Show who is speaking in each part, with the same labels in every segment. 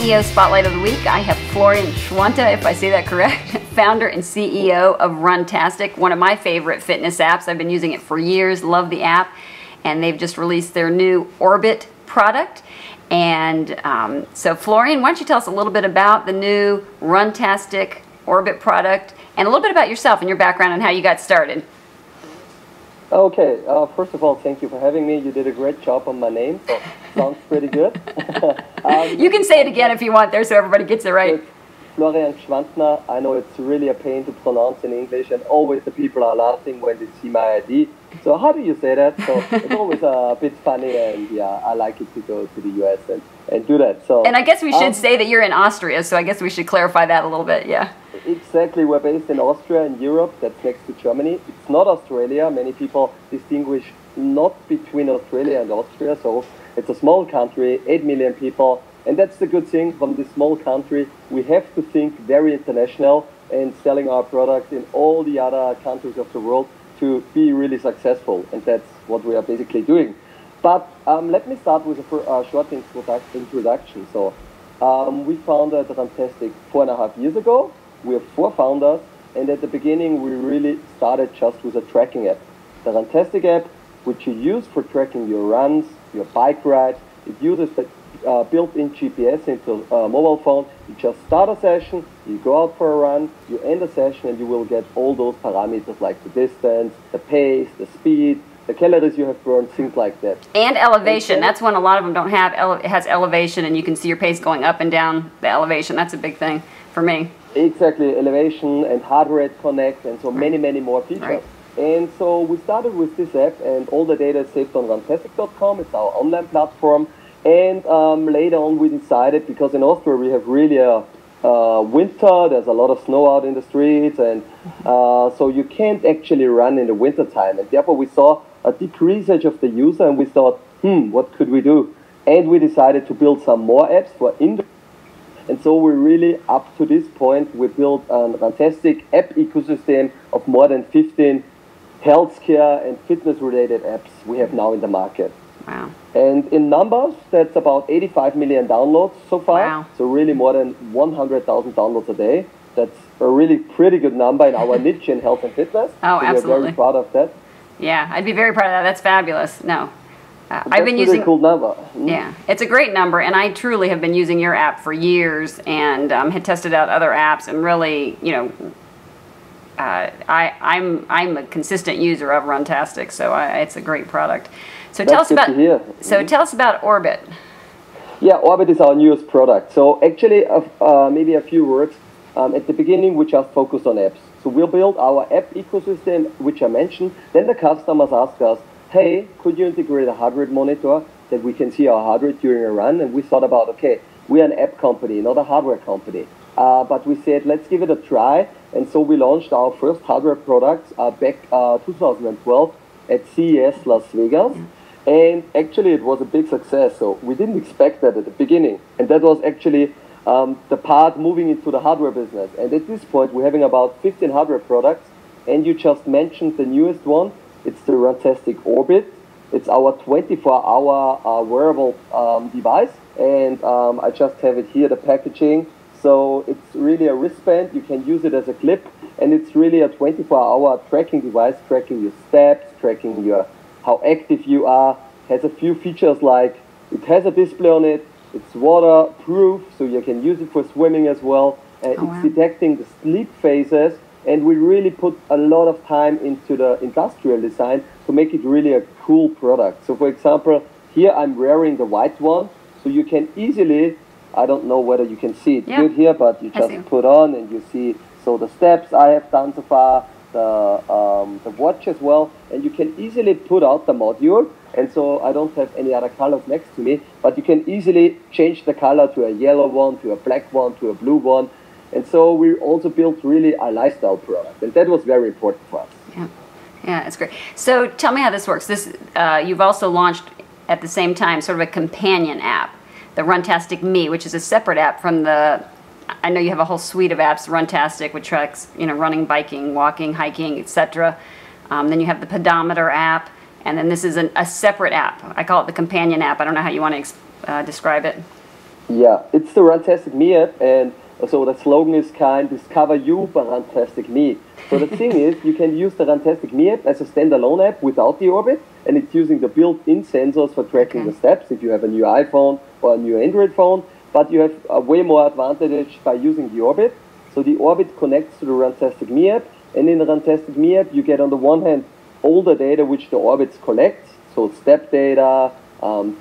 Speaker 1: CEO Spotlight of the Week, I have Florian Gschwandtner, if I say that correct, founder and CEO of Runtastic, one of my favorite fitness apps. I've been using it for years, love the app, and they've just released their new Orbit product. And so Florian, why don't you tell us a little bit about the new Runtastic Orbit product and a little bit about yourself and your background and how you got started.
Speaker 2: Okay, first of all, thank you for having me. You did a great job on my name, so sounds pretty good.
Speaker 1: You can say it again if you want there so everybody gets it right.
Speaker 2: Florian Gschwandtner. I know it's really a pain to pronounce in English, and always the people are laughing when they see my ID. So how do you say that? So it's always a bit funny, and yeah, I like it to go to the US and do that. So.
Speaker 1: And I guess we should say that you're in Austria, so I guess we should clarify that a little bit, yeah.
Speaker 2: Exactly, we're based in Austria in Europe, that's next to Germany. It's not Australia. Many people distinguish not between Australia and Austria, so it's a small country, 8 million people, and that's the good thing. From this small country, we have to think very international and selling our product in all the other countries of the world to be really successful, and that's what we are basically doing. But let me start with a short introduction. So we founded Runtastic 4.5 years ago. We have 4 founders, and at the beginning we really started just with a tracking app. The Runtastic app, which you use for tracking your runs, your bike rides. It uses the built-in GPS into a mobile phone. You just start a session, you go out for a run, you end a session, and you will get all those parameters like the distance, the pace, the speed, the calories you have burned, things like that.
Speaker 1: And elevation. That's one a lot of them don't have. It has elevation, and you can see your pace going up and down the elevation. That's a big thing for me.
Speaker 2: Exactly, elevation and heart rate connect, and so many more features.
Speaker 1: Right.
Speaker 2: And so we started with this app, and all the data is saved on runtastic.com. It's our online platform. And later on we decided, because in Austria we have really a winter, there's a lot of snow out in the streets, and so you can't actually run in the winter time. And therefore we saw a decreasage of the user, and we thought, what could we do? And we decided to build some more apps for indoor. And so we're really, up to this point, we built a fantastic app ecosystem of more than 15 healthcare and fitness-related apps we have now in the market.
Speaker 1: Wow.
Speaker 2: And in numbers, that's about 85 million downloads so far.
Speaker 1: Wow.
Speaker 2: So really more than 100,000 downloads a day. That's a really pretty good number in our niche in health and fitness.
Speaker 1: Oh,
Speaker 2: so
Speaker 1: absolutely.
Speaker 2: We're very proud of that.
Speaker 1: Yeah, I'd be very proud of that. That's fabulous. No.
Speaker 2: I've been using a cool number.
Speaker 1: Yeah, it's a great number, and I truly have been using your app for years, and had tested out other apps, and really, you know, I'm a consistent user of Runtastic, so it's a great product. So tell us about tell us about Orbit.
Speaker 2: Yeah, Orbit is our newest product. So actually, maybe a few words. At the beginning, we just focused on apps. So we'll build our app ecosystem, which I mentioned. Then the customers ask us, hey, could you integrate a heart rate monitor that we can see our heart rate during a run? And we thought about, okay, we're an app company, not a hardware company. But we said, let's give it a try. And so we launched our first hardware products back 2012 at CES Las Vegas. And actually, it was a big success. So we didn't expect that at the beginning. And that was actually the part moving into the hardware business. And at this point, we're having about 15 hardware products. And you just mentioned the newest one. It's the Runtastic Orbit. It's our 24-hour wearable device, and I just have it here, the packaging. So it's really a wristband. You can use it as a clip, and it's really a 24-hour tracking device, tracking your steps, tracking how active you are. Has a few features like it has a display on it. It's waterproof, so you can use it for swimming as well. It's detecting the sleep phases. And we really put a lot of time into the industrial design to make it really a cool product. So for example, here I'm wearing the white one, so you can easily, I don't know whether you can see it good here, but you just put on and you see, so the steps I have done so far, the watch as well, and you can easily put out the module. And so I don't have any other colors next to me, but you can easily change the color to a yellow one, to a black one, to a blue one. And so we also built really a lifestyle product, and that was very important for us.
Speaker 1: Yeah, that's great. So tell me how this works. This you've also launched at the same time sort of a companion app, the Runtastic Me, which is a separate app from the. I know you have a whole suite of apps, Runtastic, which tracks running, biking, walking, hiking, etc. Then you have the pedometer app, and then this is a separate app. I call it the companion app. I don't know how you want to describe it.
Speaker 2: Yeah, it's the Runtastic Me app, and so the slogan is Discover You by Runtastic Me. So the thing is, you can use the Runtastic Me app as a standalone app without the Orbit, and it's using the built-in sensors for tracking the steps if you have a new iPhone or a new Android phone, but you have a way more advantage by using the Orbit. So the Orbit connects to the Runtastic Me app, and in the Runtastic Me app, you get on the one hand all the data which the Orbit collects, so step data,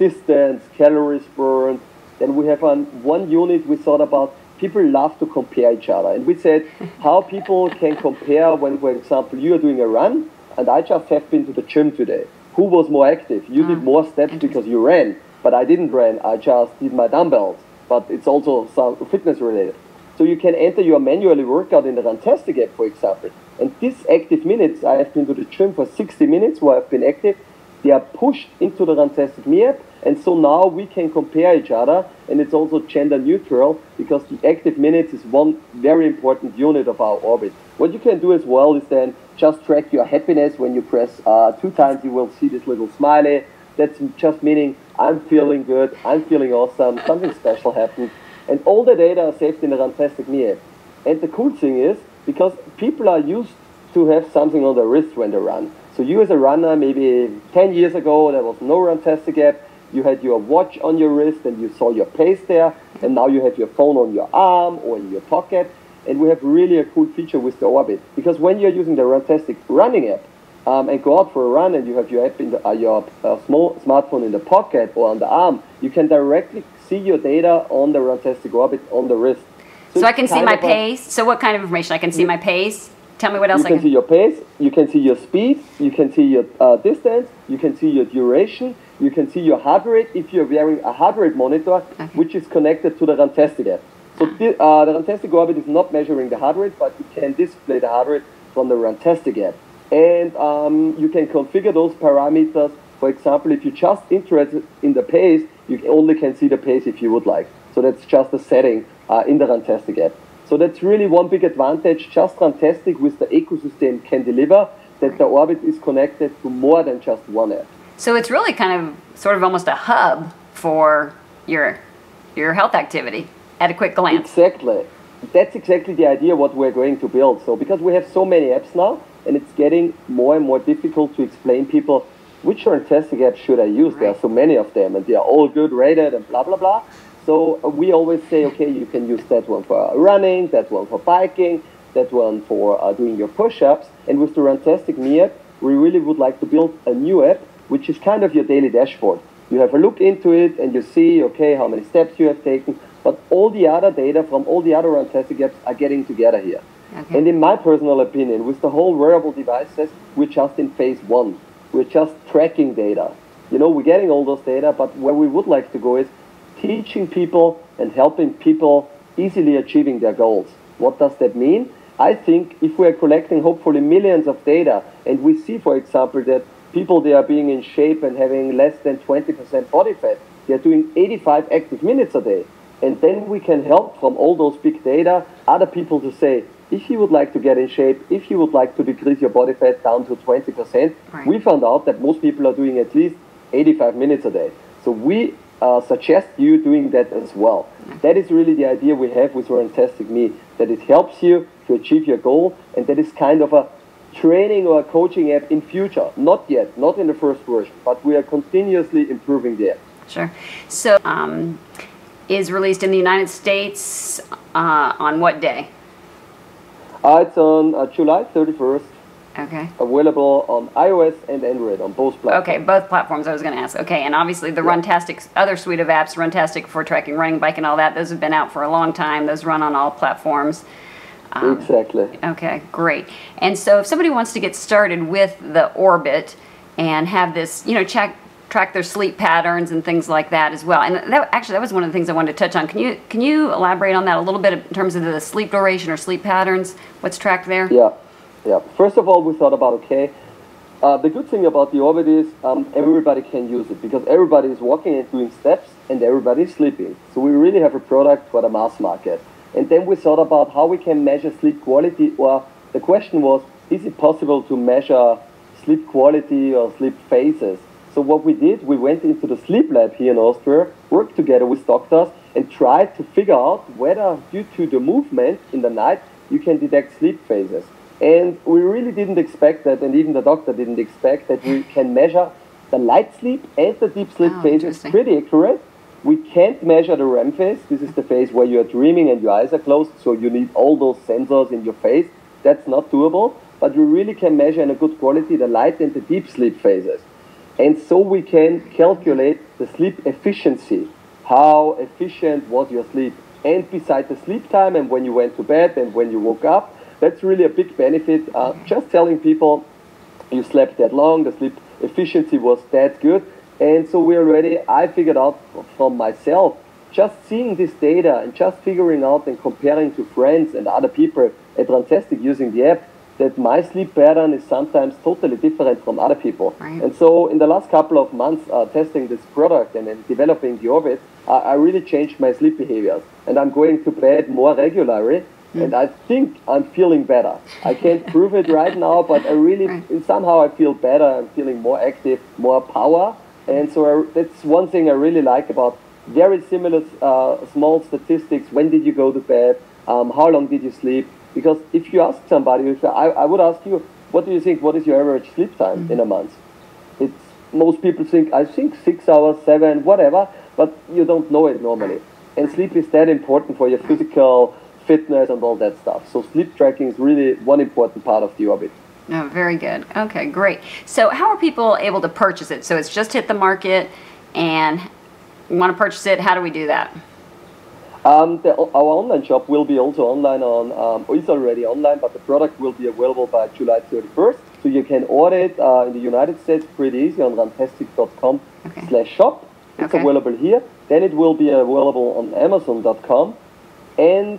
Speaker 2: distance, calories burned. Then we have on one unit we thought about people love to compare each other. And we said how people can compare when, for example, you are doing a run and I just have been to the gym today. Who was more active? You did more steps because you ran, but I didn't run. I just did my dumbbells, but it's also some fitness related. So you can enter your manually workout in the Runtastic app, for example. And these active minutes, I have been to the gym for 60 minutes where I've been active, they are pushed into the Runtastic Me app, and so now we can compare each other, and it's also gender neutral because the active minutes is one very important unit of our Orbit. What you can do as well is then just track your happiness. When you press 2 times, you will see this little smiley. That's just meaning I'm feeling good, I'm feeling awesome, something special happened. And all the data are saved in the Runtastic Me app. And the cool thing is, because people are used to have something on their wrist when they run. So you as a runner, maybe 10 years ago, there was no Runtastic app. You had your watch on your wrist and you saw your pace there. And now you have your phone on your arm or in your pocket. And we have really a cool feature with the Orbit. Because when you're using the Runtastic running app and go out for a run and you have your app in the, your small smartphone in the pocket or on the arm, you can directly see your data on the Runtastic Orbit on the wrist.
Speaker 1: So I can see my pace. So what kind of information? I can see my pace. Tell me what else I can
Speaker 2: see your pace, you can see your speed, you can see your distance, you can see your duration, you can see your heart rate if you're wearing a heart rate monitor, which is connected to the Runtastic app. So the Runtastic Orbit is not measuring the heart rate, but you can display the heart rate from the Runtastic app. And you can configure those parameters. For example, if you're just interested in the pace, you only can see the pace if you would like. So that's just a setting in the Runtastic app. So that's really one big advantage. Just Runtastic with the ecosystem can deliver that the Orbit is connected to more than just one app.
Speaker 1: So it's really kind of sort of almost a hub for your health activity at a quick glance.
Speaker 2: Exactly. That's exactly the idea what we're going to build. So because we have so many apps now, and it's getting more and more difficult to explain people which Runtastic app should I use. Right. There are so many of them, and they are all good rated and blah, blah, blah. So we always say, okay, you can use that one for running, that one for biking, that one for doing your push-ups. And with the Runtastic Me app, we really would like to build a new app, which is kind of your daily dashboard. You have a look into it and you see, okay, how many steps you have taken, but all the other data from all the other Runtastic apps are getting together here. Okay. And in my personal opinion, with the whole wearable devices, we're just in phase 1. We're just tracking data. You know, we're getting all those data, but where we would like to go is teaching people and helping people easily achieving their goals. What does that mean? I think if we are collecting hopefully millions of data and we see, for example, that people, they are being in shape and having less than 20% body fat, they are doing 85 active minutes a day. And then we can help from all those big data other people to say, if you would like to get in shape, if you would like to decrease your body fat down to 20%, right. We found out that most people are doing at least 85 minutes a day. So we suggest you doing that as well. That is really the idea we have with Runtastic Me, that it helps you to achieve your goal, and that is kind of a training or a coaching app in future. Not yet, not in the first version, but we are continuously improving the app.
Speaker 1: Sure. So is released in the United States on what day?
Speaker 2: It's on July 31st.
Speaker 1: Okay.
Speaker 2: Available on iOS and Android on both platforms.
Speaker 1: Okay, both platforms I was going to ask. Okay, and obviously the Runtastic, other suite of apps, Runtastic for tracking running, bike, and all that, those have been out for a long time. Those run on all platforms.
Speaker 2: Exactly.
Speaker 1: Okay, great. And so if somebody wants to get started with the Orbit and have this, you know, track their sleep patterns and things like that as well. And that was one of the things I wanted to touch on. Can you elaborate on that a little bit in terms of the sleep duration or sleep patterns? What's tracked there?
Speaker 2: Yeah. Yeah. First of all, we thought about, okay, the good thing about the Orbit is everybody can use it because everybody is walking and doing steps and everybody is sleeping. So we really have a product for the mass market. And then we thought about how we can measure sleep quality, or the question was, is it possible to measure sleep quality or sleep phases? So what we did, we went into the sleep lab here in Austria, worked together with doctors, and tried to figure out whether, due to the movement in the night, you can detect sleep phases. And we really didn't expect that, and even the doctor didn't expect that we can measure the light sleep and the deep sleep phases pretty accurate. We can't measure the REM phase. This is the phase where you are dreaming and your eyes are closed, so you need all those sensors in your face. That's not doable, but we really can measure in a good quality the light and the deep sleep phases. And so we can calculate the sleep efficiency. How efficient was your sleep? And beside the sleep time and when you went to bed and when you woke up, that's really a big benefit. Just telling people you slept that long, the sleep efficiency was that good. And so I figured out from myself, just seeing this data and just figuring out and comparing to friends and other people at Runtastic using the app, that my sleep pattern is sometimes totally different from other people.
Speaker 1: Right.
Speaker 2: And so in the last couple of months testing this product and then developing the Orbit, I really changed my sleep behaviors. And I'm going to bed more regularly. And I think I'm feeling better. I can't prove it right now, but I really, somehow I feel better. I'm feeling more active, more power. And so that's one thing I really like about very similar small statistics. When did you go to bed? How long did you sleep? Because if you ask somebody, I would ask you, what do you think? What is your average sleep time in a month? Most people think, I think 6 hours, 7, whatever, but you don't know it normally. And sleep is that important for your physical fitness and all that stuff. So sleep tracking is really one important part of the Orbit.
Speaker 1: Oh, very good. Okay, great. So how are people able to purchase it? So it's just hit the market and you want to purchase it. How do we do that?
Speaker 2: Our online shop will be also online is already online, but the product will be available by July 31st. So you can order it in the United States pretty easy on runtastic.com/shop. It's available here. Then it will be available on Amazon.com. And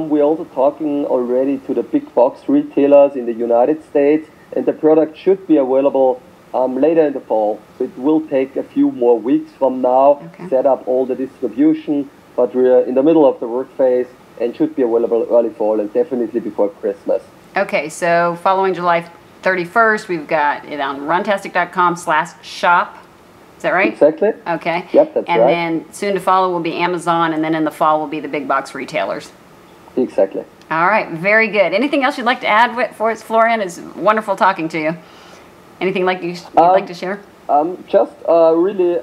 Speaker 2: we're also talking already to the big box retailers in the United States, and the product should be available later in the fall. So it will take a few more weeks from now, set up all the distribution, but we're in the middle of the work phase and should be available early fall and definitely before Christmas.
Speaker 1: Okay, so following July 31st, we've got it on runtastic.com/shop. Is that right?
Speaker 2: Exactly.
Speaker 1: Okay.
Speaker 2: Yep, that's right.
Speaker 1: And then soon to follow will be Amazon, and then in the fall will be the big box retailers.
Speaker 2: Exactly.
Speaker 1: All right, very good. Anything else you'd like to add for us, Florian? It's wonderful talking to you. Anything you'd like to share?
Speaker 2: Just really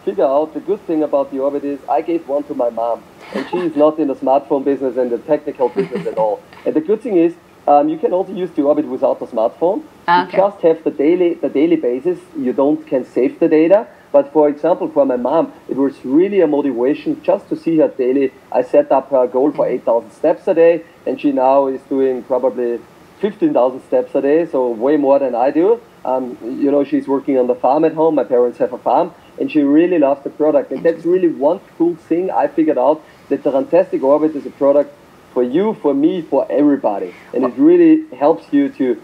Speaker 2: figure out the good thing about the Orbit is I gave one to my mom, and she is not in the smartphone business and the technical business at all. And the good thing is you can also use the Orbit without the smartphone. You just have the daily basis. You can save the data. But for example, for my mom, it was really a motivation just to see her daily. I set up her goal for 8,000 steps a day, and she now is doing probably 15,000 steps a day, so way more than I do. You know, she's working on the farm at home. My parents have a farm, and she really loves the product. And that's really one cool thing I figured out, that the Runtastic Orbit is a product for you, for me, for everybody. And it really helps you to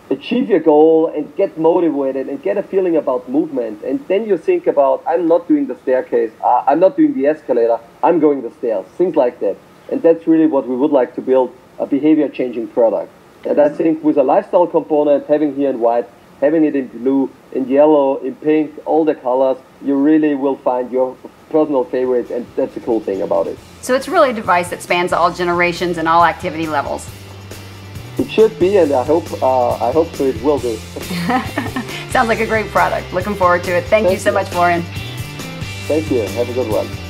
Speaker 2: achieve your goal and get motivated and get a feeling about movement. And then you think about, I'm not doing the staircase, I'm not doing the escalator, I'm going the stairs, things like that. And that's really what we would like to build, a behavior changing product. And I think with a lifestyle component, having here in white, having it in blue, in yellow, in pink, all the colors, you really will find your personal favorite, and that's the cool thing about it.
Speaker 1: So it's really a device that spans all generations and all activity levels.
Speaker 2: It should be, and I hope so it will do.
Speaker 1: Sounds like a great product. Looking forward to it. Thank you so much, Florian.
Speaker 2: Thank you. Have a good one.